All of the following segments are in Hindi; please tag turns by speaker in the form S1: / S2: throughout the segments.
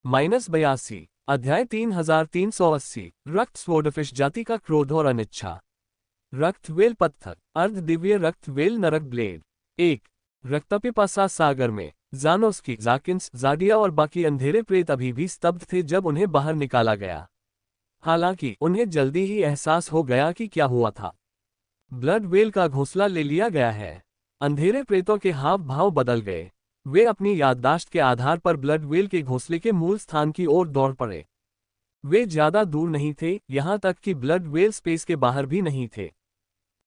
S1: -82 अध्याय 3380 रक्त स्वॉर्डफिश जाति का क्रोध और अनिच्छा। रक्त वेल पत्थर अर्ध दिव्य रक्त वेल नरक ब्लेड। 1 रक्तपिपासा सागर में जानोस्की, जाकिन्स, जाडिया और बाकी अंधेरे प्रेत अभी भी स्तब्ध थे जब उन्हें बाहर निकाला गया। हालांकि उन्हें जल्दी ही एहसास हो गया कि क्या हुआ था। ब्लड वेल का घोंसला ले लिया गया है। अंधेरे प्रेतों के हाव भाव बदल गए। वे अपनी याददाश्त के आधार पर ब्लड वेल के घोंसले के मूल स्थान की ओर दौड़ पड़े। वे ज्यादा दूर नहीं थे, यहां तक कि ब्लड वेल स्पेस के बाहर भी नहीं थे।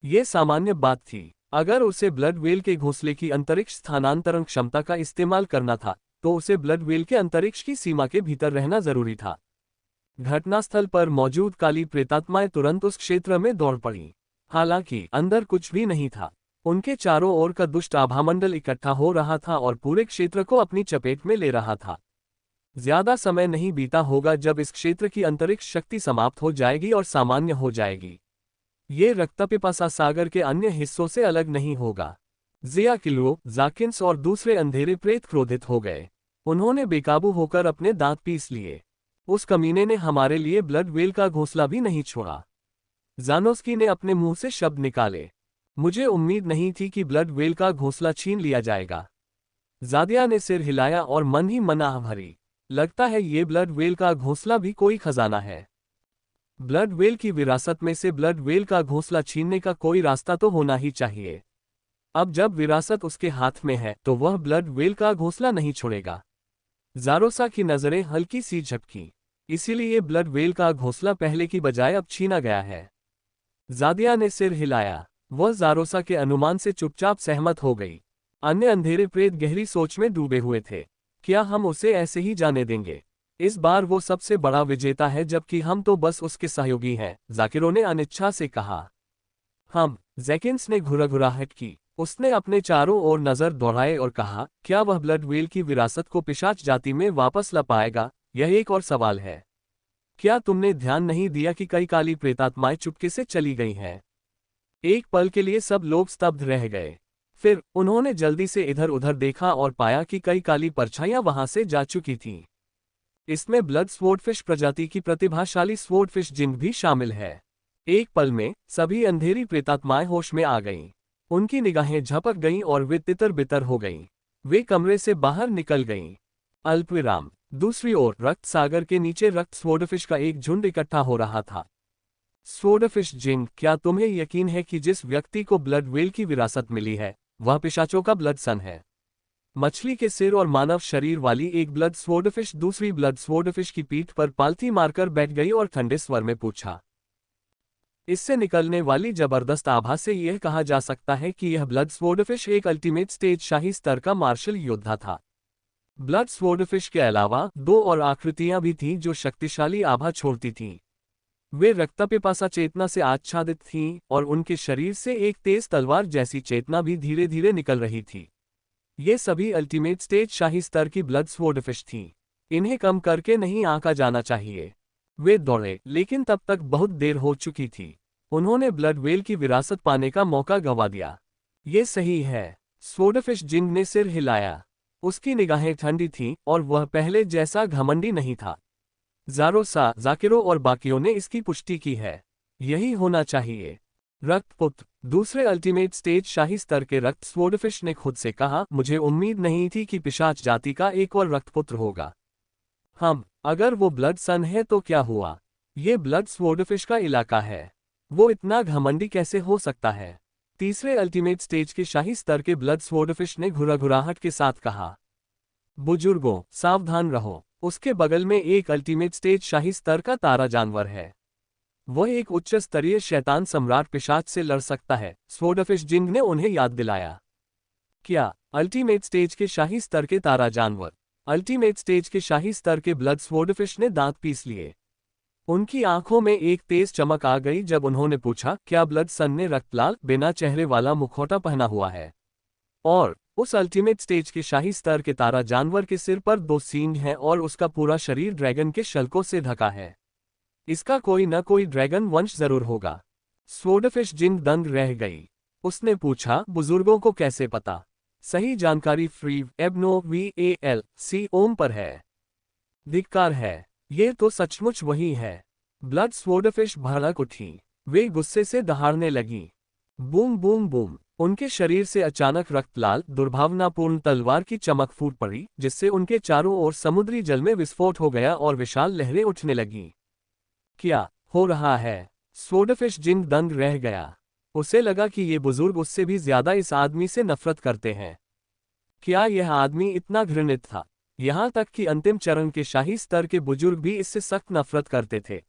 S1: ये सामान्य बात थी। अगर उसे ब्लड वेल के घोंसले की अंतरिक्ष स्थानांतरण क्षमता का इस्तेमाल करना था, तो उसे ब्लड वेल के अंतरिक्ष की सीमा के भीतर रहना जरूरी था। घटनास्थल पर मौजूद काली प्रेतात्माएं तुरंत उस क्षेत्र में दौड़ पड़ी। हालांकि अंदर कुछ भी नहीं था। उनके चारों ओर का दुष्ट आभामंडल इकट्ठा हो रहा था और पूरे क्षेत्र को अपनी चपेट में ले रहा था। ज्यादा समय नहीं बीता होगा जब इस क्षेत्र की अंतरिक्ष शक्ति समाप्त हो जाएगी और सामान्य हो जाएगी। ये रक्तपिपासा सागर के अन्य हिस्सों से अलग नहीं होगा। जिया किलो, जाकिन्स और दूसरे अंधेरे प्रेत क्रोधित हो गए। उन्होंने बेकाबू होकर अपने दांत पीस लिए। उस कमीने ने हमारे लिए ब्लड वेल का घोंसला भी नहीं छोड़ा। जानोस्की ने अपने मुंह से शब्द निकाले। मुझे उम्मीद नहीं थी कि ब्लड वेल का घोंसला छीन लिया जाएगा। जादिया ने सिर हिलाया और मन ही मन आह भरी। लगता है ये ब्लड वेल का घोंसला भी कोई खजाना है। ब्लड वेल की विरासत में से ब्लड वेल का घोंसला छीनने का कोई रास्ता तो होना ही चाहिए। अब जब विरासत उसके हाथ में है तो वह ब्लड वेल का घोंसला नहीं छोड़ेगा। जारोसा की नजरें हल्की सी झपकी। इसीलिए ब्लड वेल का घोंसला पहले की बजाय अब छीना गया है। जादिया ने सिर हिलाया। वह जारोसा के अनुमान से चुपचाप सहमत हो गई। अन्य अंधेरे प्रेत गहरी सोच में डूबे हुए थे। क्या हम उसे ऐसे ही जाने देंगे? इस बार वो सबसे बड़ा विजेता है जबकि हम तो बस उसके सहयोगी हैं, जाकिरो ने अनिच्छा से कहा। हम, जैकिन्स ने घुराघुराहट की। उसने अपने चारों ओर नजर दौड़ाए और कहा, क्या वह ब्लड वेल की विरासत को पिशाच जाति में वापस ला पाएगा? यह एक और सवाल है। क्या तुमने ध्यान नहीं दिया कि कई काली प्रेतात्माएं चुपके से चली गई हैं? एक पल के लिए सब लोग स्तब्ध रह गए। फिर उन्होंने जल्दी से इधर उधर देखा और पाया कि कई काली परछाइयां वहां से जा चुकी थीं। इसमें ब्लड स्वॉर्डफिश प्रजाति की प्रतिभाशाली स्वॉर्डफिश जिन भी शामिल है। एक पल में सभी अंधेरी प्रेतात्माएं होश में आ गईं। उनकी निगाहें झपक गईं और वे तितर बितर हो गईं। वे कमरे से बाहर निकल गईं। अल्पविराम। दूसरी ओर रक्त सागर के नीचे रक्त स्वॉर्डफिश का एक झुंड इकट्ठा हो रहा था। स्वॉर्डफिश जिन, क्या तुम्हें यकीन है कि जिस व्यक्ति को ब्लड वेल की विरासत मिली है वह पिशाचों का ब्लड सन है? मछली के सिर और मानव शरीर वाली एक ब्लड स्वॉर्डफिश दूसरी ब्लड स्वॉर्डफिश की पीठ पर पालती मारकर बैठ गई और ठंडे स्वर में पूछा। इससे निकलने वाली जबरदस्त आभा से यह कहा जा सकता है कि यह ब्लड स्वॉर्डफिश एक अल्टीमेट स्टेज शाही स्तर का मार्शल योद्धा था। ब्लड स्वॉर्डफिश के अलावा दो और आकृतियां भी थीं जो शक्तिशाली आभा छोड़ती थीं। वे रक्तपिपासा चेतना से आच्छादित थीं और उनके शरीर से एक तेज तलवार जैसी चेतना भी धीरे धीरे निकल रही थी। ये सभी अल्टीमेट स्टेज शाही स्तर की ब्लड स्वॉर्डफिश थीं। इन्हें कम करके नहीं आंका जाना चाहिए। वे दौड़े, लेकिन तब तक बहुत देर हो चुकी थी। उन्होंने ब्लड वेल की विरासत पाने का मौका गंवा दिया। ये सही है। स्वॉर्डफिश जिन ने सिर हिलाया। उसकी निगाहें ठंडी थीं और वह पहले जैसा घमंडी नहीं था। जारोसा, जाकिरो और बाकियों ने इसकी पुष्टि की है। यही होना चाहिए। रक्तपुत्र। दूसरे अल्टीमेट स्टेज शाही स्तर के रक्त स्वॉर्डफिश ने खुद से कहा, मुझे उम्मीद नहीं थी कि पिशाच जाति का एक और रक्तपुत्र होगा। अगर वो ब्लड सन है तो क्या हुआ? ये ब्लड स्वॉर्डफिश का इलाका है। वो इतना घमंडी कैसे हो सकता है? तीसरे अल्टीमेट स्टेज के शाही स्तर के ब्लड स्वॉर्डफिश ने घुराघुराहट के साथ कहा। बुजुर्गों, सावधान रहो। उसके बगल में एक अल्टीमेट स्टेज शाही स्तर का तारा जानवर है। वह एक उच्च स्तरीय शैतान सम्राट पिशाच से लड़ सकता है, स्वॉर्डफिश जिन ने उन्हें याद दिलाया। क्या अल्टीमेट स्टेज के शाही स्तर के तारा जानवर? अल्टीमेट स्टेज के शाही स्तर के ब्लड स्वॉर्डफिश ने दांत पीस लिए। उनकी आंखों में एक तेज चमक आ गई जब उन्होंने पूछा, क्या ब्लड सन ने रक्तलाल बिना चेहरे वाला मुखौटा पहना हुआ है? और उस अल्टीमेट स्टेज के शाही स्तर के तारा जानवर के सिर पर 2 सींग हैं और उसका पूरा शरीर ड्रैगन के शल्कों से ढका है। इसका कोई न कोई ड्रैगन वंश जरूर होगा। स्वॉर्डफिश जिन दंग रह गई। उसने पूछा, बुजुर्गों को कैसे पता? सही जानकारी फ्री एबनो VAL C ओम पर है। धिक्कार है, ये तो सचमुच वही है। ब्लड स्वॉर्डफिश भड़क उठी। वे गुस्से से दहाड़ने लगी। बूम बूम बूम, उनके शरीर से अचानक रक्तलाल दुर्भावनापूर्ण तलवार की चमक फूट पड़ी, जिससे उनके चारों ओर समुद्री जल में विस्फोट हो गया और विशाल लहरें उठने लगीं। क्या हो रहा है? स्वॉर्डफिश जिन दंग रह गया। उसे लगा कि ये बुजुर्ग उससे भी ज्यादा इस आदमी से नफरत करते हैं। क्या यह आदमी इतना घृणित था? यहाँ तक कि अंतिम चरण के शाही स्तर के बुजुर्ग भी इससे सख्त नफरत करते थे।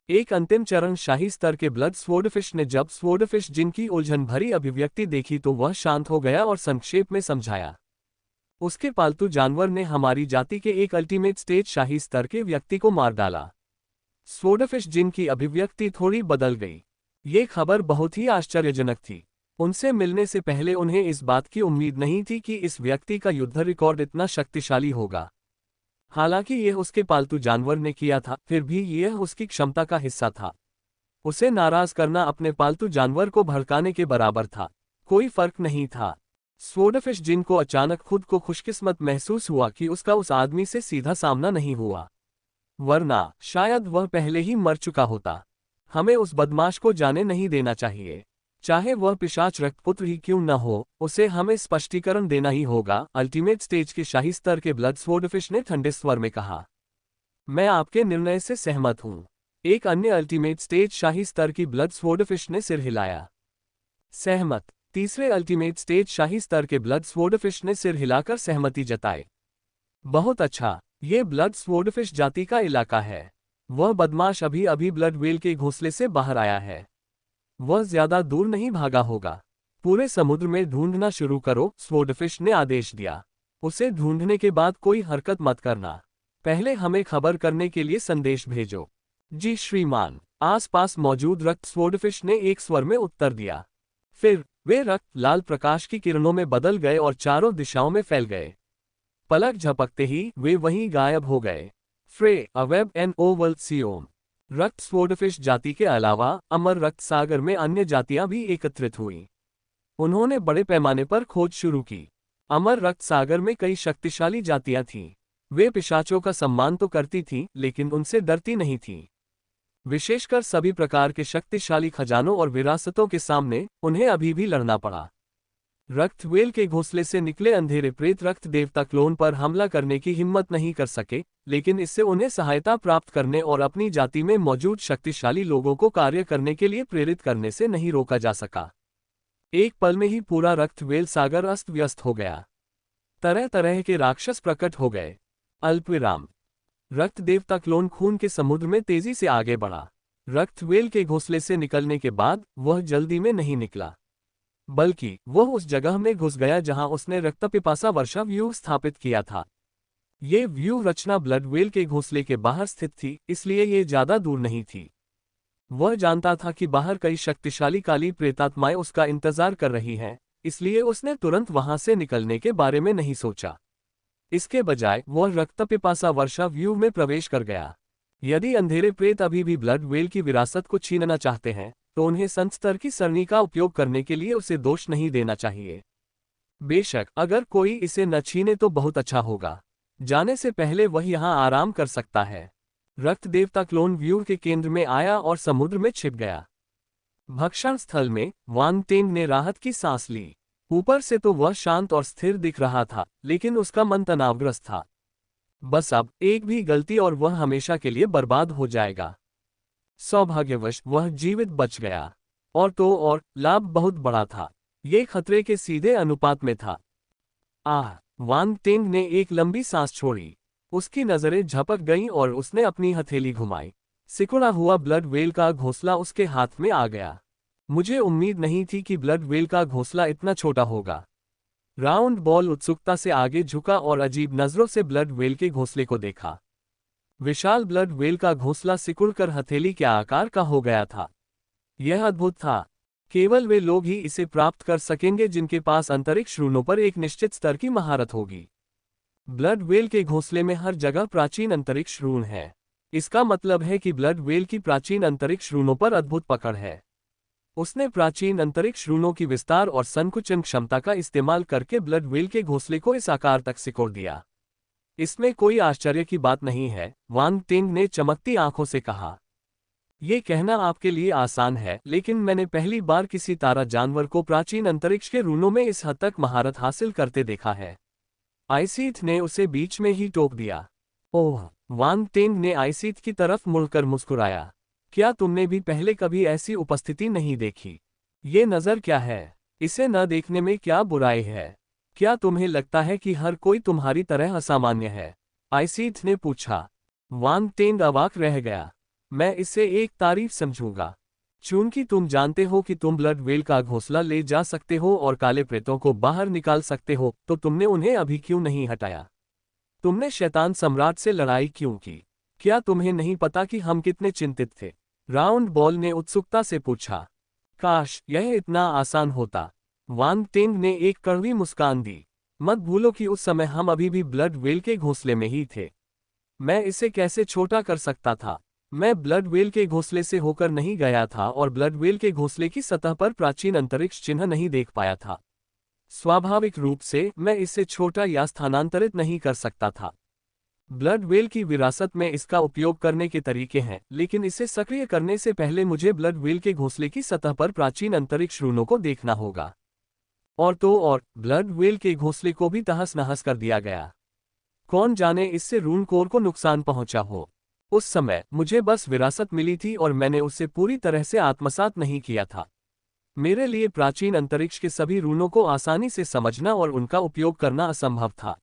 S1: एक अंतिम चरण शाही स्तर के ब्लड स्वॉर्डफिश ने जब स्वॉर्डफिश जिनकी उलझन भरी अभिव्यक्ति देखी तो वह शांत हो गया और संक्षेप में समझाया। उसके पालतू जानवर ने हमारी जाति के एक अल्टीमेट स्टेज शाही स्तर के व्यक्ति को मार डाला। स्वॉर्डफिश जिन की अभिव्यक्ति थोड़ी बदल गई। ये खबर बहुत ही आश्चर्यजनक थी। उनसे मिलने से पहले उन्हें इस बात की उम्मीद नहीं थी कि इस व्यक्ति का युद्ध रिकॉर्ड इतना शक्तिशाली होगा। हालांकि यह उसके पालतू जानवर ने किया था, फिर भी यह उसकी क्षमता का हिस्सा था। उसे नाराज करना अपने पालतू जानवर को भड़काने के बराबर था। कोई फर्क नहीं था। स्वॉर्डफिश जिन को अचानक खुद को खुशकिस्मत महसूस हुआ कि उसका उस आदमी से सीधा सामना नहीं हुआ, वरना शायद वह पहले ही मर चुका होता। हमें उस बदमाश को जाने नहीं देना चाहिए, चाहे वह पिशाच रक्तपुत्र ही क्यों न हो। उसे हमें स्पष्टीकरण देना ही होगा, अल्टीमेट स्टेज के शाही स्तर के ब्लड स्वॉर्डफिश ने ठंडे स्वर में कहा। मैं आपके निर्णय से सहमत हूं। एक अन्य अल्टीमेट स्टेज शाही स्तर की ब्लड स्वॉर्डफिश ने सिर हिलाया। सहमत। तीसरे अल्टीमेट स्टेज शाही स्तर के ब्लड स्वॉर्डफिश ने सिर हिलाकर सहमति जताई। बहुत अच्छा, ये ब्लड स्वॉर्डफिश जाति का इलाका है। वह बदमाश अभी अभी ब्लड व्हेल के घोंसले से बाहर आया है। वह ज्यादा दूर नहीं भागा होगा। पूरे समुद्र में ढूंढना शुरू करो, स्वॉर्डफिश ने आदेश दिया। उसे ढूंढने के बाद कोई हरकत मत करना। पहले हमें खबर करने के लिए संदेश भेजो। जी श्रीमान, आसपास मौजूद रक्त स्वॉर्डफिश ने एक स्वर में उत्तर दिया। फिर वे रक्त लाल प्रकाश की किरणों में बदल गए और चारों दिशाओं में फैल गए। पलक झपकते ही वे वहीं गायब हो गए। फ्रे अ वेब एन ओवल सियोम। रक्त स्वॉर्डफिश जाति के अलावा अमर रक्त सागर में अन्य जातियां भी एकत्रित हुईं। उन्होंने बड़े पैमाने पर खोज शुरू की। अमर रक्त सागर में कई शक्तिशाली जातियां थीं। वे पिशाचों का सम्मान तो करती थीं, लेकिन उनसे डरती नहीं थीं। विशेषकर सभी प्रकार के शक्तिशाली खजानों और विरासतों के सामने उन्हें अभी भी लड़ना पड़ा। रक्त व्हेल के घोंसले से निकले अंधेरे प्रेत रक्त देवता क्लोन पर हमला करने की हिम्मत नहीं कर सके, लेकिन इससे उन्हें सहायता प्राप्त करने और अपनी जाति में मौजूद शक्तिशाली लोगों को कार्य करने के लिए प्रेरित करने से नहीं रोका जा सका। एक पल में ही पूरा रक्त व्हेल सागर अस्त व्यस्त हो गया। तरह तरह के राक्षस प्रकट हो गए। अल्पविराम। रक्त देवता क्लोन खून के समुद्र में तेजी से आगे बढ़ा। रक्त व्हेल के घोंसले से निकलने के बाद वह जल्दी में नहीं निकला, बल्कि वह उस जगह में घुस गया जहां उसने रक्तपिपासा वर्षा व्यूह स्थापित किया था। ये व्यूह रचना ब्लड व्हेल के घोंसले के बाहर स्थित थी, इसलिए ये ज्यादा दूर नहीं थी। वह जानता था कि बाहर कई शक्तिशाली काली प्रेतात्माएं उसका इंतजार कर रही हैं, इसलिए उसने तुरंत वहां से निकलने के बारे में नहीं सोचा। इसके बजाय वह रक्तपिपासा वर्षा व्यूह में प्रवेश कर गया। यदि अंधेरे प्रेत अभी भी ब्लड व्हेल की विरासत को छीनना चाहते हैं, तो उन्हें संत स्तर की सरणी का उपयोग करने के लिए उसे दोष नहीं देना चाहिए। बेशक अगर कोई इसे न छीने तो बहुत अच्छा होगा। जाने से पहले वह यहाँ आराम कर सकता है। रक्त देवता क्लोन व्यूह के केंद्र में आया और समुद्र में छिप गया। भक्षण स्थल में वांग टेंग ने राहत की सांस ली। ऊपर से तो वह शांत और स्थिर दिख रहा था, लेकिन उसका मन तनावग्रस्त था। बस अब एक भी गलती और वह हमेशा के लिए बर्बाद हो जाएगा। सौभाग्यवश वह जीवित बच गया। और तो और लाभ बहुत बड़ा था। ये खतरे के सीधे अनुपात में था। आह! वांग टेंग ने एक लंबी सांस छोड़ी। उसकी नजरें झपक गईं और उसने अपनी हथेली घुमाई। सिकुड़ा हुआ ब्लड व्हेल का घोंसला उसके हाथ में आ गया। मुझे उम्मीद नहीं थी कि ब्लड व्हेल का घोंसला इतना छोटा होगा। राउंड बॉल उत्सुकता से आगे झुका और अजीब नजरों से ब्लड व्हेल के घोंसले को देखा। विशाल ब्लड व्हेल का घोंसला सिकुड़कर हथेली के आकार का हो गया था। यह अद्भुत था। केवल वे लोग ही इसे प्राप्त कर सकेंगे जिनके पास अंतरिक्ष रूनों पर एक निश्चित स्तर की महारत होगी। ब्लड व्हेल के घोंसले में हर जगह प्राचीन अंतरिक्ष रून है। इसका मतलब है कि ब्लड व्हेल की प्राचीन अंतरिक्ष रूनों पर अद्भुत पकड़ है। उसने प्राचीन अंतरिक्ष रूनों की विस्तार और संकुचन क्षमता का इस्तेमाल करके ब्लड व्हेल के घोंसले को इस आकार तक सिकोड़ दिया। इसमें कोई आश्चर्य की बात नहीं है, वांग टिंग ने चमकती आंखों से कहा। ये कहना आपके लिए आसान है, लेकिन मैंने पहली बार किसी तारा जानवर को प्राचीन अंतरिक्ष के रूनों में इस हद तक महारत हासिल करते देखा है। आइसीथ ने उसे बीच में ही टोक दिया। ओह! वांग टिंग ने आइसीथ की तरफ मुड़कर मुस्कुराया। क्या तुमने भी पहले कभी ऐसी उपस्थिति नहीं देखी? ये नज़र क्या है? इसे न देखने में क्या बुराई है? क्या तुम्हें लगता है कि हर कोई तुम्हारी तरह असामान्य है? आइसीथ ने पूछा। वांग टिंग अवाक रह गया। मैं इसे एक तारीफ समझूंगा। चूंकि तुम जानते हो कि तुम ब्लड वेल का घोंसला ले जा सकते हो और काले प्रेतों को बाहर निकाल सकते हो, तो तुमने उन्हें अभी क्यों नहीं हटाया? तुमने शैतान सम्राट से लड़ाई क्यों की? क्या तुम्हें नहीं पता कि हम कितने चिंतित थे? राउंड बॉल ने उत्सुकता से पूछा। काश यह इतना आसान होता। वांग टिंग ने एक कड़वी मुस्कान दी। मत भूलो कि उस समय हम अभी भी ब्लड वेल के घोंसले में ही थे। मैं इसे कैसे छोटा कर सकता था? मैं ब्लड वेल के घोंसले से होकर नहीं गया था और ब्लड वेल के घोंसले की सतह पर प्राचीन अंतरिक्ष चिन्ह नहीं देख पाया था। स्वाभाविक रूप से मैं इसे छोटा या स्थानांतरित नहीं कर सकता था। ब्लड वेल की विरासत में इसका उपयोग करने के तरीके हैं, लेकिन इसे सक्रिय करने से पहले मुझे ब्लड वेल के घोंसले की सतह पर प्राचीन अंतरिक्ष रूनों को देखना होगा। और तो और, ब्लड वेल के घोंसले को भी तहस नहस कर दिया गया। कौन जाने इससे रून कोर को नुकसान पहुंचा हो। उस समय मुझे बस विरासत मिली थी और मैंने उसे पूरी तरह से आत्मसात नहीं किया था। मेरे लिए प्राचीन अंतरिक्ष के सभी रूनों को आसानी से समझना और उनका उपयोग करना असंभव था।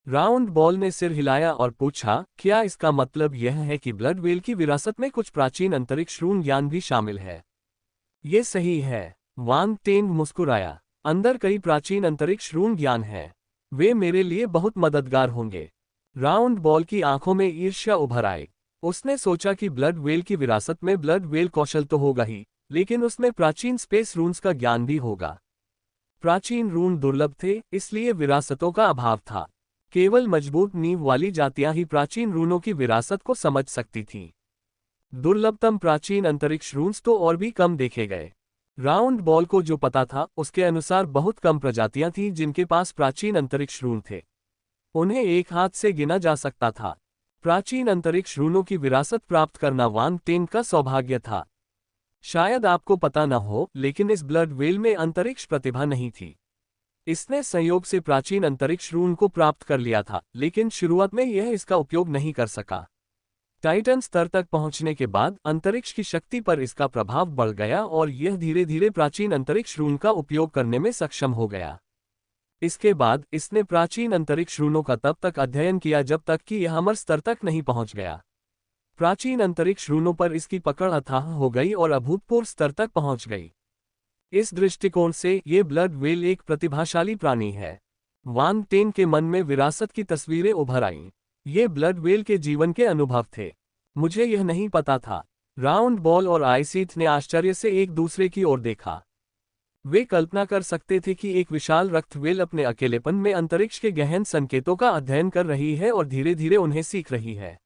S1: राउंड बॉल ने सिर हिलाया और पूछा, क्या इसका मतलब यह है कि ब्लड वेल की विरासत में कुछ प्राचीन अंतरिक्ष रून ज्ञान भी शामिल है? ये सही है। वांग टिंग मुस्कुराया। अंदर कई प्राचीन अंतरिक्ष रून ज्ञान है। वे मेरे लिए बहुत मददगार होंगे। राउंड बॉल की आंखों में ईर्ष्या उभर आई। उसने सोचा कि ब्लड वेल की विरासत में ब्लड वेल कौशल तो होगा ही, लेकिन उसमें प्राचीन स्पेस रून्स का ज्ञान भी होगा। प्राचीन रून दुर्लभ थे, इसलिए विरासतों का अभाव था। केवल मजबूत नींव वाली जातियां ही प्राचीन रूनों की विरासत को समझ सकती थीं। दुर्लभतम प्राचीन अंतरिक्ष रून्स तो और भी कम देखे गए। राउंड बॉल को जो पता था, उसके अनुसार बहुत कम प्रजातियां थीं जिनके पास प्राचीन अंतरिक्ष रून थे। उन्हें एक हाथ से गिना जा सकता था। प्राचीन अंतरिक्ष रूनों की विरासत प्राप्त करना वांग टिंग का सौभाग्य था। शायद आपको पता न हो, लेकिन इस ब्लड वेल में अंतरिक्ष प्रतिभा नहीं थी। इसने संयोग से प्राचीन अंतरिक्ष रून को प्राप्त कर लिया था, लेकिन शुरुआत में यह इसका उपयोग नहीं कर सका। टाइटन स्तर तक पहुंचने के बाद अंतरिक्ष की शक्ति पर इसका प्रभाव बढ़ गया और यह धीरे धीरे प्राचीन अंतरिक्ष रून का उपयोग करने में सक्षम हो गया। इसके बाद इसने प्राचीन अंतरिक्ष रूनों का तब तक अध्ययन किया जब तक कि यह अमर स्तर तक नहीं पहुंच गया। प्राचीन अंतरिक्ष रूनों पर इसकी पकड़ अथाह हो गई और अभूतपूर्व स्तर तक पहुंच गई। इस दृष्टिकोण से ये ब्लड वेल एक प्रतिभाशाली प्राणी है। वांग टिंग के मन में विरासत की तस्वीरें उभर आईं। ये ब्लड वेल के जीवन के अनुभव थे। मुझे यह नहीं पता था। राउंड बॉल और आइसीथ ने आश्चर्य से एक दूसरे की ओर देखा। वे कल्पना कर सकते थे कि एक विशाल रक्तवेल अपने अकेलेपन में अंतरिक्ष के गहन संकेतों का अध्ययन कर रही है और धीरे धीरे उन्हें सीख रही है।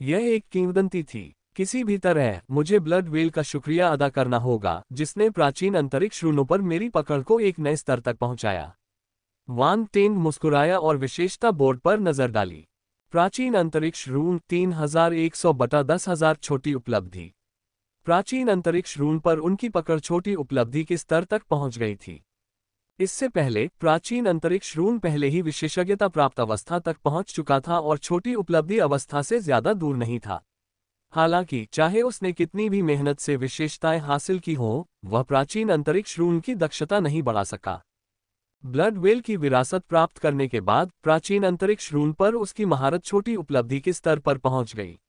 S1: यह एक किंवदंती थी। किसी भी तरह मुझे ब्लड वेल का शुक्रिया अदा करना होगा, जिसने प्राचीन अंतरिक्ष रूनों पर मेरी पकड़ को एक नए स्तर तक पहुंचाया। वांग टिंग मुस्कुराया और विशेषता बोर्ड पर नजर डाली। प्राचीन अंतरिक्ष रून 3100/10,000 छोटी उपलब्धि। प्राचीन अंतरिक्ष रून पर उनकी पकड़ छोटी उपलब्धि के स्तर तक पहुंच गई थी। इससे पहले प्राचीन अंतरिक्ष रून पहले ही विशेषज्ञता प्राप्त अवस्था तक पहुंच चुका था और छोटी उपलब्धि अवस्था से ज्यादा दूर नहीं था। हालांकि चाहे उसने कितनी भी मेहनत से विशेषताएं हासिल की हों, वह प्राचीन अंतरिक्ष रून की दक्षता नहीं बढ़ा सका। ब्लड वेल की विरासत प्राप्त करने के बाद प्राचीन अंतरिक्ष रून पर उसकी महारत छोटी उपलब्धि के स्तर पर पहुंच गई।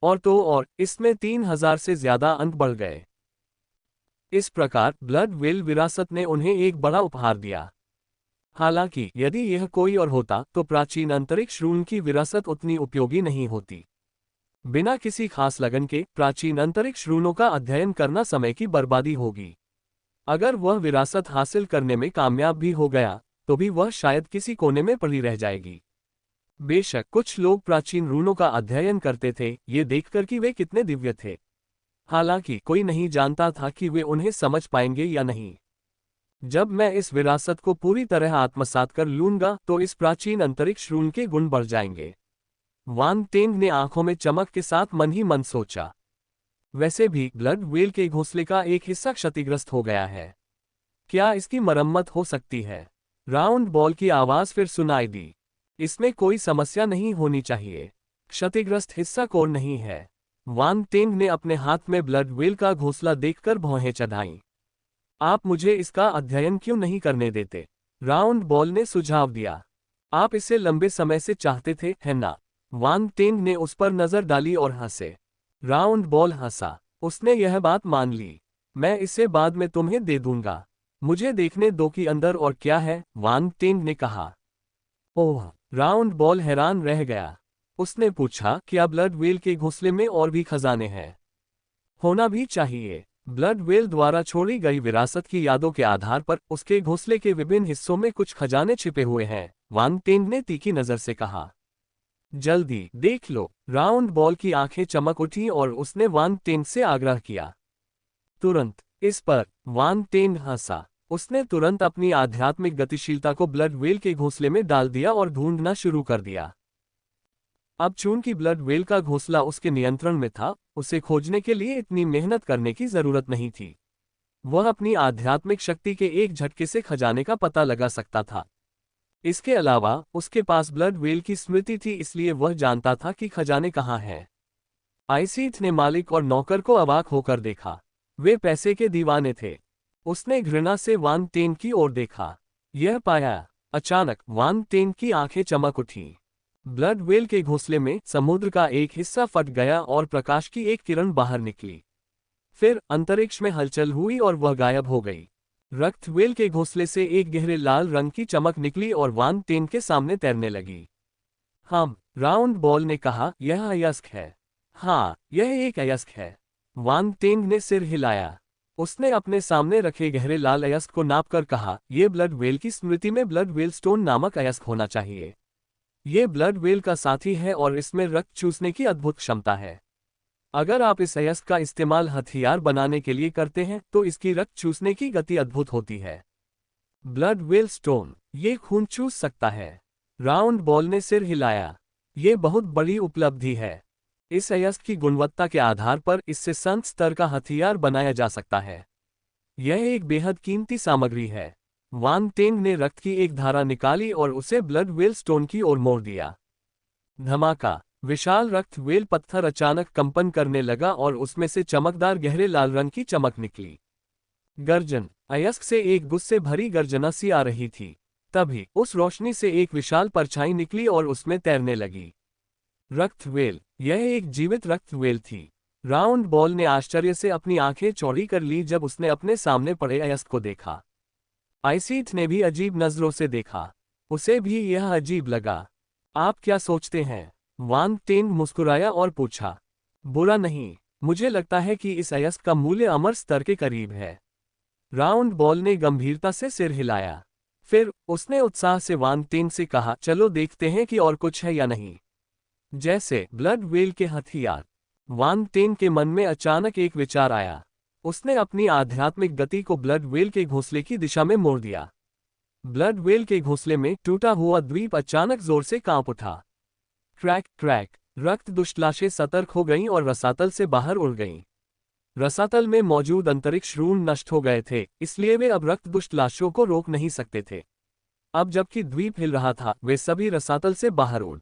S1: और तो और, इसमें 3000 से ज्यादा अंक बढ़ गए। इस प्रकार ब्लड वेल विरासत ने उन्हें एक बड़ा उपहार दिया। हालांकि यदि यह कोई और होता तो प्राचीन अंतरिक्ष रून की विरासत उतनी उपयोगी नहीं होती। बिना किसी खास लगन के प्राचीन अंतरिक्ष रूनों का अध्ययन करना समय की बर्बादी होगी। अगर वह विरासत हासिल करने में कामयाब भी हो गया, तो भी वह शायद किसी कोने में पड़ी रह जाएगी। बेशक कुछ लोग प्राचीन रूनों का अध्ययन करते थे, ये देखकर कि वे कितने दिव्य थे। हालांकि कोई नहीं जानता था कि वे उन्हें समझ पाएंगे या नहीं। जब मैं इस विरासत को पूरी तरह आत्मसात कर लूंगा तो इस प्राचीन अंतरिक्ष रून के गुण बढ़ जाएंगे। वान टेंग ने आंखों में चमक के साथ मन ही मन सोचा। वैसे भी ब्लड व्हेल के घोंसले का एक हिस्सा क्षतिग्रस्त हो गया है। क्या इसकी मरम्मत हो सकती है? राउंड बॉल की आवाज फिर सुनाई दी। इसमें कोई समस्या नहीं होनी चाहिए। क्षतिग्रस्त हिस्सा कोर नहीं है। वान टेंग ने अपने हाथ में ब्लड व्हेल का घोंसला देखकर भौहें चढ़ाईं। आप मुझे इसका अध्ययन क्यों नहीं करने देते? राउंड बॉल ने सुझाव दिया। आप इसे लंबे समय से चाहते थे, है ना? वान टेंग ने उस पर नजर डाली और हंसे। राउंड बॉल हंसा। उसने यह बात मान ली। मैं इसे बाद में तुम्हें दे दूंगा। मुझे देखने दो कि अंदर और क्या है, वान टेंग ने कहा। ओह! राउंड बॉल हैरान रह गया। उसने पूछा, क्या ब्लड व्हेल के घोंसले में और भी खजाने हैं? होना भी चाहिए। ब्लड व्हेल द्वारा छोड़ी गई विरासत की यादों के आधार पर उसके घोंसले के विभिन्न हिस्सों में कुछ खजाने छिपे हुए हैं, वान टेंग ने तीखी नजर से कहा। जल्दी देख लो। राउंड बॉल की आंखें चमक उठी और उसने वान टेंग से आग्रह किया। तुरंत। इस पर वान टेंग हंसा। उसने तुरंत अपनी आध्यात्मिक गतिशीलता को ब्लड व्हेल के घोंसले में डाल दिया और ढूंढना शुरू कर दिया। अब चूंकि ब्लड व्हेल का घोंसला उसके नियंत्रण में था, उसे खोजने के लिए इतनी मेहनत करने की जरूरत नहीं थी। वह अपनी आध्यात्मिक शक्ति के एक झटके से खजाने का पता लगा सकता था। इसके अलावा उसके पास ब्लड व्हेल की स्मृति थी, इसलिए वह जानता था कि खजाने कहाँ हैं। आइसीथ ने मालिक और नौकर को अवाक होकर देखा। वे पैसे के दीवाने थे। उसने घृणा से वान टेंग की ओर देखा। यह पाया। अचानक वान टेंग की आंखें चमक उठी। ब्लड व्हेल के घोंसले में समुद्र का एक हिस्सा फट गया और प्रकाश की एक किरण बाहर निकली। फिर अंतरिक्ष में हलचल हुई और वह गायब हो गई। रक्त व्हेल के घोंसले से एक गहरे लाल रंग की चमक निकली और वान टेंग के सामने तैरने लगी। हाँ, राउंड बॉल ने कहा, यह अयस्क है। हाँ, यह एक अयस्क है। वान टेंग ने सिर हिलाया। उसने अपने सामने रखे गहरे लाल अयस्क को नापकर कहा, यह ब्लड व्हेल की स्मृति में ब्लड व्हेल स्टोन नामक अयस्क होना चाहिए। ये ब्लड व्हेल का साथी है और इसमें रक्त चूसने की अद्भुत क्षमता है। अगर आप इस अयस्क का इस्तेमाल हथियार बनाने के लिए करते हैं तो इसकी रक्त चूसने की गति अद्भुत होती है। ब्लड व्हेल स्टोन, ये खून चूस सकता है। राउंड बॉल ने सिर हिलाया। ये बहुत बड़ी उपलब्धि है। इस अयस्क की गुणवत्ता के आधार पर इससे संत स्तर का हथियार बनाया जा सकता है। यह एक बेहद कीमती सामग्री है। वान टेंग ने रक्त की एक धारा निकाली और उसे ब्लड व्हेल स्टोन की ओर मोड़ दिया। धमाका! विशाल रक्त व्हेल पत्थर अचानक कंपन करने लगा और उसमें से चमकदार गहरे लाल रंग की चमक निकली। गर्जन! अयस्क से एक गुस्से भरी गर्जना सी आ रही थी। तभी उस रोशनी से एक विशाल परछाई निकली और उसमें तैरने लगी। रक्त व्हेल! यह एक जीवित रक्त व्हेल थी। राउंड बॉल ने आश्चर्य से अपनी आंखें चौड़ी कर ली जब उसने अपने सामने पड़े अयस्क को देखा। आइसीथ ने भी अजीब नजरों से देखा। उसे भी यह अजीब लगा। आप क्या सोचते हैं? वान टेंग मुस्कुराया और पूछा। बुरा नहीं, मुझे लगता है कि इस अयस्क का मूल्य अमर स्तर के करीब है। राउंड बॉल ने गंभीरता से सिर हिलाया। फिर उसने उत्साह से वान टेंग से कहा, चलो देखते हैं कि और कुछ है या नहीं। जैसे ब्लड व्हेल के हथियार। वान टेंग के मन में अचानक एक विचार आया। उसने अपनी आध्यात्मिक गति को ब्लड व्हेल के घोंसले की दिशा में मोड़ दिया। ब्लड व्हेल के घोंसले में टूटा हुआ द्वीप अचानक जोर से कांप उठा। Crack crack! रक्त दुष्टलाशें सतर्क हो गईं और रसातल से बाहर उड़ गईं। रसातल में मौजूद अंतरिक्ष रून नष्ट हो गए थे, इसलिए वे अब रक्त दुष्टलाशों को रोक नहीं सकते थे। अब जबकि द्वीप हिल रहा था, वे सभी रसातल से बाहर उड़